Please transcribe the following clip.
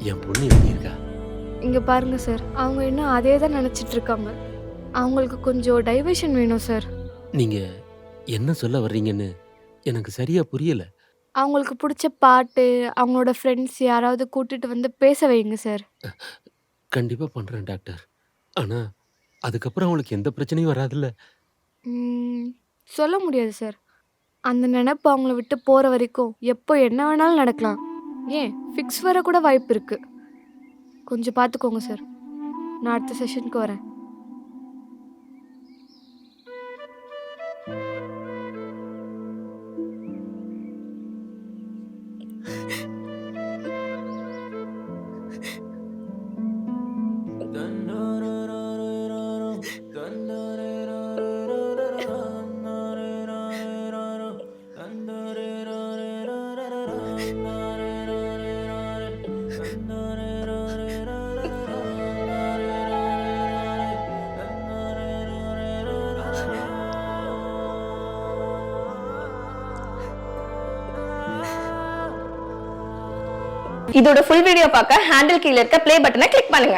என் பொண்ணு எப்படி இருக்கா? இங்க பாருங்க சார், அவங்க இன்னும் அதே தான் நெனச்சிட்டு இருக்காங்க. அவங்களுக்கு கொஞ்சம் டைவர்ஷன் வேணும் சார். நீங்க என்ன சொல்ல வர்றீங்கன்னு எனக்கு சரியா புரியல. அவங்களுக்கு புடிச்ச பாட்டு, அவங்களோட ஃப்ரெண்ட்ஸ் யாராவது கூட்டிட்டு வந்து பேச வைங்க சார். கண்டிப்பா பண்றேன் டாக்டர். ஆனா, அதுக்கப்புறம் அவளுக்கு எந்த பிரச்சனையும் வராதுல்ல? ம். சொல்ல முடியாது சார். அந்த நெனப்பு அவங்கள விட்டு போற வரைக்கும், எப்போ என்ன வேணாலும் நடக்கலாம். ஏன் ஃபிக்ஸ் வர கூட வாய்ப்பு இருக்கு. கொஞ்சம் பார்த்துக்கோங்க சார். நான் அடுத்த செஷனுக்கு வரேன். இதோட ஃபுல் வீடியோ பார்க்க ஹேண்டில் கீழ இருக்க ப்ளே பட்டனை கிளிக் பண்ணுங்க.